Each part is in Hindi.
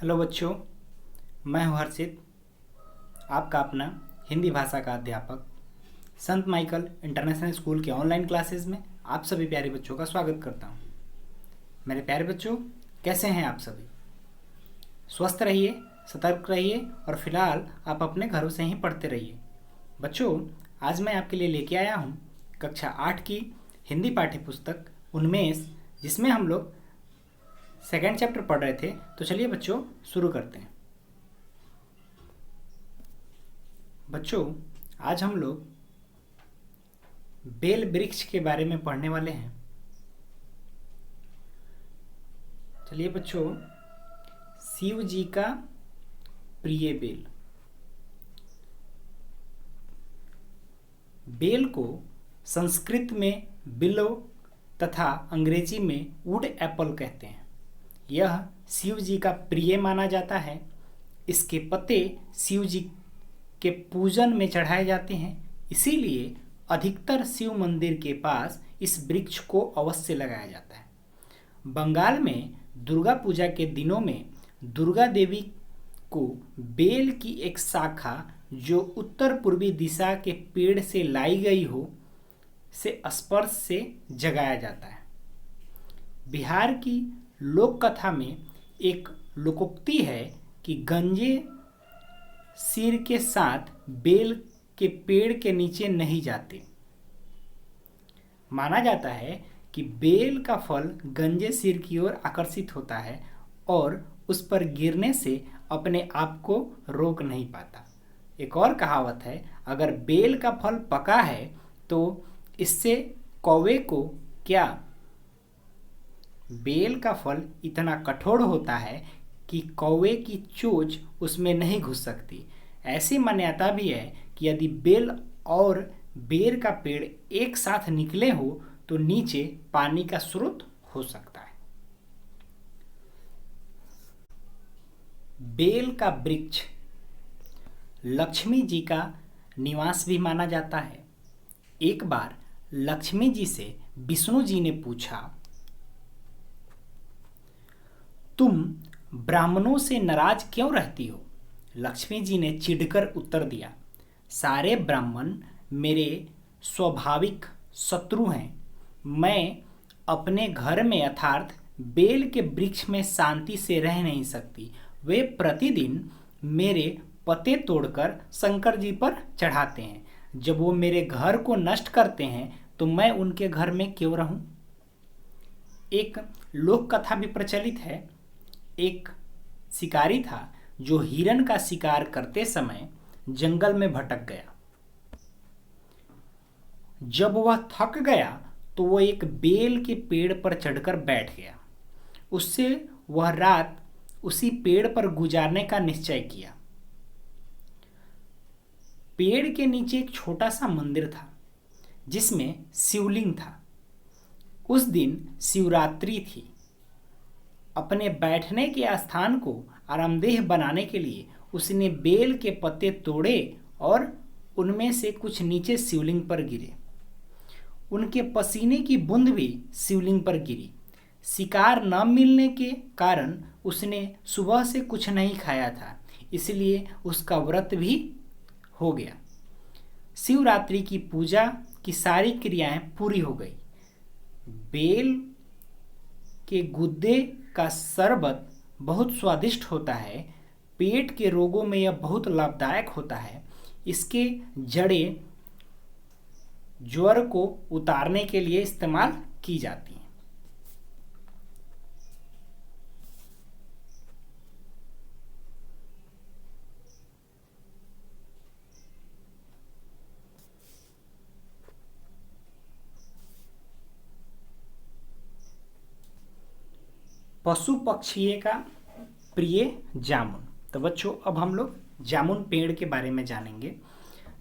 हेलो बच्चों, मैं हूं हर्षित, आपका अपना हिंदी भाषा का अध्यापक। संत माइकल इंटरनेशनल स्कूल के ऑनलाइन क्लासेस में आप सभी प्यारे बच्चों का स्वागत करता हूं। मेरे प्यारे बच्चों, कैसे हैं आप सभी? स्वस्थ रहिए, सतर्क रहिए और फिलहाल आप अपने घरों से ही पढ़ते रहिए। बच्चों, आज मैं आपके लिए लेके आया हूं कक्षा 8 की हिंदी पाठ्य पुस्तक उन्मेष, जिसमें हम लोग सेकेंड चैप्टर पढ़ रहे थे। तो चलिए बच्चों, शुरू करते हैं। बच्चों, आज हम लोग बेल वृक्ष के बारे में पढ़ने वाले हैं। चलिए बच्चों, शिव जी का प्रिय बेल। बेल को संस्कृत में बिलो तथा अंग्रेजी में वुड एप्पल कहते हैं। यह शिव जी का प्रिय माना जाता है। इसके पत्ते शिव जी के पूजन में चढ़ाए जाते हैं, इसीलिए अधिकतर शिव मंदिर के पास इस वृक्ष को अवश्य लगाया जाता है। बंगाल में दुर्गा पूजा के दिनों में दुर्गा देवी को बेल की एक शाखा जो उत्तर पूर्वी दिशा के पेड़ से लाई गई हो से स्पर्श से जगाया जाता है। बिहार की लोक कथा में एक लोकोक्ति है कि गंजे सिर के साथ बेल के पेड़ के नीचे नहीं जाते। माना जाता है कि बेल का फल गंजे सिर की ओर आकर्षित होता है और उस पर गिरने से अपने आप को रोक नहीं पाता। एक और कहावत है, अगर बेल का फल पका है तो इससे कौवे को क्या? बेल का फल इतना कठोर होता है कि कौवे की चोंच उसमें नहीं घुस सकती। ऐसी मान्यता भी है कि यदि बेल और बेर का पेड़ एक साथ निकले हो तो नीचे पानी का स्रोत हो सकता है। बेल का वृक्ष लक्ष्मी जी का निवास भी माना जाता है। एक बार लक्ष्मी जी से विष्णु जी ने पूछा, तुम ब्राह्मणों से नाराज क्यों रहती हो? लक्ष्मी जी ने चिढ़कर उत्तर दिया, सारे ब्राह्मण मेरे स्वाभाविक शत्रु हैं। मैं अपने घर में अर्थात बेल के वृक्ष में शांति से रह नहीं सकती। वे प्रतिदिन मेरे पत्ते तोड़कर शंकर जी पर चढ़ाते हैं। जब वो मेरे घर को नष्ट करते हैं तो मैं उनके घर में क्यों रहूं? एक लोक कथा भी प्रचलित है। एक शिकारी था जो हिरण का शिकार करते समय जंगल में भटक गया। जब वह थक गया तो वह एक बेल के पेड़ पर चढ़कर बैठ गया। उससे वह रात उसी पेड़ पर गुजारने का निश्चय किया। पेड़ के नीचे एक छोटा सा मंदिर था जिसमें शिवलिंग था। उस दिन शिवरात्रि थी। अपने बैठने के स्थान को आरामदेह बनाने के लिए उसने बेल के पत्ते तोड़े और उनमें से कुछ नीचे शिवलिंग पर गिरे। उनके पसीने की बूंद भी शिवलिंग पर गिरी। शिकार न मिलने के कारण उसने सुबह से कुछ नहीं खाया था, इसलिए उसका व्रत भी हो गया। शिवरात्रि की पूजा की सारी क्रियाएं पूरी हो गई। बेल के गुद्दे का शरबत बहुत स्वादिष्ट होता है। पेट के रोगों में यह बहुत लाभदायक होता है। इसके जड़ें ज्वर को उतारने के लिए इस्तेमाल की जाती हैं। पशु पक्षी का प्रिय जामुन। तो बच्चों, अब हम लोग जामुन पेड़ के बारे में जानेंगे।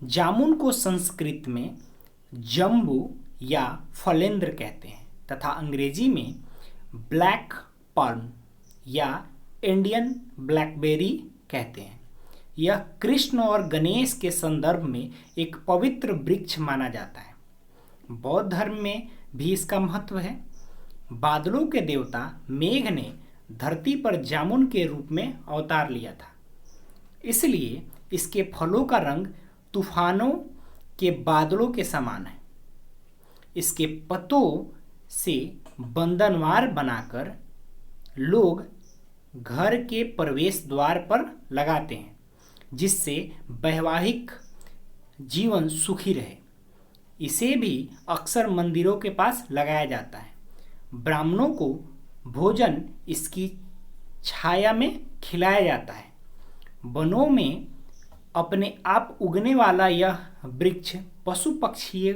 जामुन को संस्कृत में जम्बू या फलेंद्र कहते हैं तथा अंग्रेजी में ब्लैक पल्म या इंडियन ब्लैकबेरी कहते हैं। यह कृष्ण और गणेश के संदर्भ में एक पवित्र वृक्ष माना जाता है। बौद्ध धर्म में भी इसका महत्व है। बादलों के देवता मेघ ने धरती पर जामुन के रूप में अवतार लिया था। इसलिए इसके फलों का रंग तूफानों के बादलों के समान है। इसके पत्तों से बंधनवार बनाकर लोग घर के प्रवेश द्वार पर लगाते हैं, जिससे वैवाहिक जीवन सुखी रहे। इसे भी अक्सर मंदिरों के पास लगाया जाता है। ब्राह्मणों को भोजन इसकी छाया में खिलाया जाता है। वनों में अपने आप उगने वाला यह वृक्ष पशु पक्षियों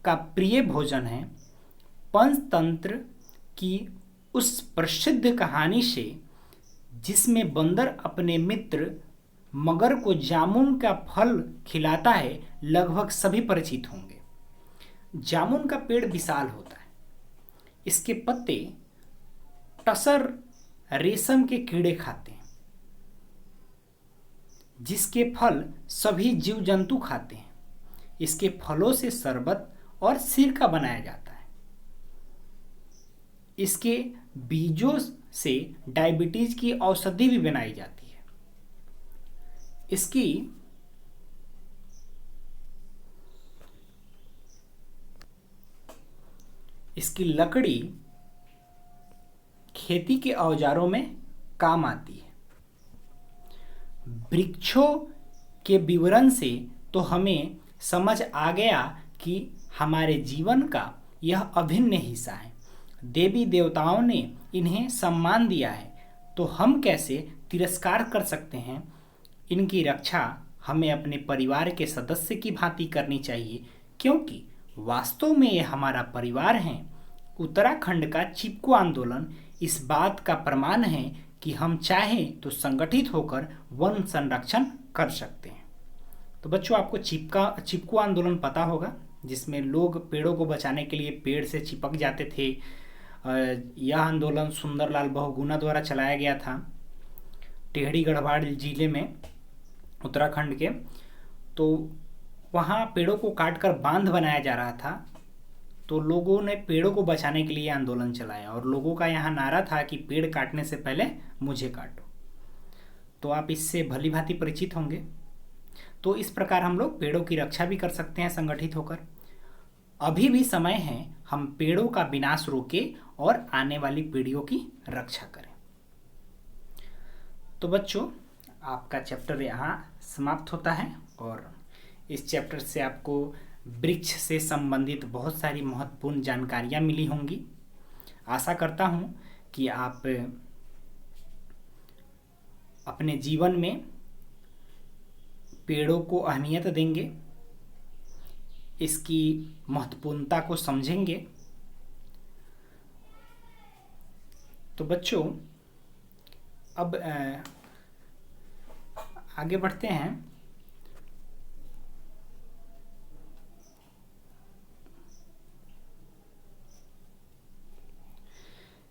का प्रिय भोजन है। पंचतंत्र की उस प्रसिद्ध कहानी से, जिसमें बंदर अपने मित्र मगर को जामुन का फल खिलाता है, लगभग सभी परिचित होंगे। जामुन का पेड़ विशाल होता है। इसके पत्ते टसर रेशम के कीड़े खाते हैं, जिसके फल सभी जीव जंतु खाते हैं। इसके फलों से शरबत और सिरका बनाया जाता है। इसके बीजों से डायबिटीज की औषधि भी बनाई जाती है। इसकी लकड़ी खेती के औजारों में काम आती है। वृक्षों के विवरण से तो हमें समझ आ गया कि हमारे जीवन का यह अभिन्न हिस्सा है। देवी देवताओं ने इन्हें सम्मान दिया है, तो हम कैसे तिरस्कार कर सकते हैं। इनकी रक्षा हमें अपने परिवार के सदस्य की भांति करनी चाहिए, क्योंकि वास्तव में ये हमारा परिवार है। उत्तराखंड का चिपको आंदोलन इस बात का प्रमाण है कि हम चाहें तो संगठित होकर वन संरक्षण कर सकते हैं। तो बच्चों, आपको चिपको आंदोलन पता होगा, जिसमें लोग पेड़ों को बचाने के लिए पेड़ से चिपक जाते थे। यह आंदोलन सुंदरलाल बहुगुणा द्वारा चलाया गया था, टेहरी गढ़वाल जिले में, उत्तराखंड के। तो वहाँ पेड़ों को काटकर बांध बनाया जा रहा था। तो लोगों ने पेड़ों को बचाने के लिए आंदोलन चलाया, और लोगों का यहाँ नारा था कि पेड़ काटने से पहले मुझे काटो। तो आप इससे भली भांति परिचित होंगे। तो इस प्रकार हम लोग पेड़ों की रक्षा भी कर सकते हैं संगठित होकर। अभी भी समय है, हम पेड़ों का विनाश रोकें और आने वाली पीढ़ियों की रक्षा करें। तो बच्चों, आपका चैप्टर यहाँ समाप्त होता है, और इस चैप्टर से आपको वृक्ष से संबंधित बहुत सारी महत्वपूर्ण जानकारियाँ मिली होंगी। आशा करता हूँ कि आप अपने जीवन में पेड़ों को अहमियत देंगे, इसकी महत्वपूर्णता को समझेंगे। तो बच्चों, अब आगे बढ़ते हैं।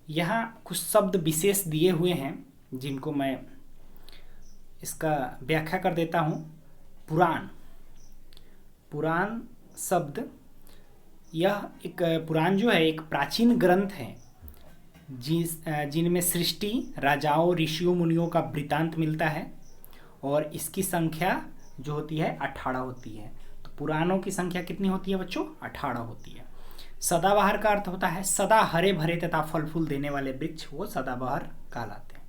यहाँ कुछ शब्द विशेष दिए हुए हैं, जिनको मैं इसका व्याख्या कर देता हूँ। पुराण शब्द, यह एक पुराण जो है एक प्राचीन ग्रंथ है, जिनमें सृष्टि, राजाओं, ऋषियों, मुनियों का वृत्तांत मिलता है, और इसकी संख्या जो होती है 18 होती है। तो पुराणों की संख्या कितनी होती है बच्चों? 18 होती है। सदाबहार का अर्थ होता है सदा हरे भरे तथा फल फूल देने वाले वृक्ष, वो सदाबहार कहलाते हैं।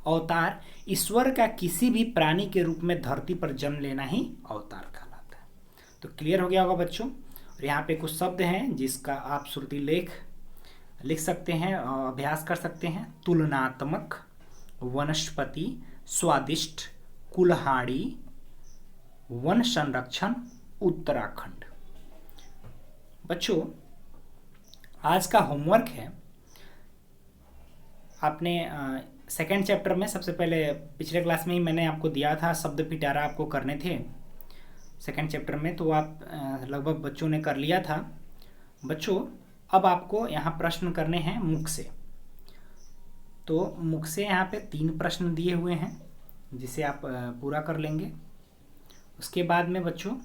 अवतार, ईश्वर का किसी भी प्राणी के रूप में धरती पर जन्म लेना ही अवतार कहलाता है। तो क्लियर हो गया होगा बच्चों। और यहाँ पे कुछ शब्द हैं जिसका आप श्रुति लेख लिख सकते हैं और अभ्यास कर सकते हैं। तुलनात्मक, वनस्पति, स्वादिष्ट, कुल्हाड़ी, वन संरक्षण, उत्तराखंड। बच्चों, आज का होमवर्क है, आपने सेकेंड चैप्टर में सबसे पहले पिछले क्लास में ही मैंने आपको दिया था, शब्द पिटारा आपको करने थे सेकेंड चैप्टर में, तो आप लगभग बच्चों ने कर लिया था। बच्चों, अब आपको यहाँ प्रश्न करने हैं मुख से। तो मुख से यहाँ पे 3 प्रश्न दिए हुए हैं, जिसे आप पूरा कर लेंगे। उसके बाद में बच्चों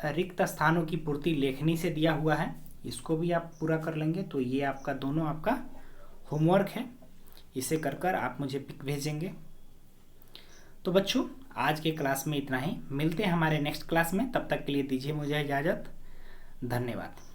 रिक्त स्थानों की पूर्ति लेखनी से दिया हुआ है, इसको भी आप पूरा कर लेंगे। तो ये आपका दोनों आपका होमवर्क है, इसे कर कर आप मुझे पिक भेजेंगे। तो बच्चों, आज के क्लास में इतना ही। मिलते हैं हमारे नेक्स्ट क्लास में, तब तक के लिए दीजिए मुझे इजाज़त। धन्यवाद।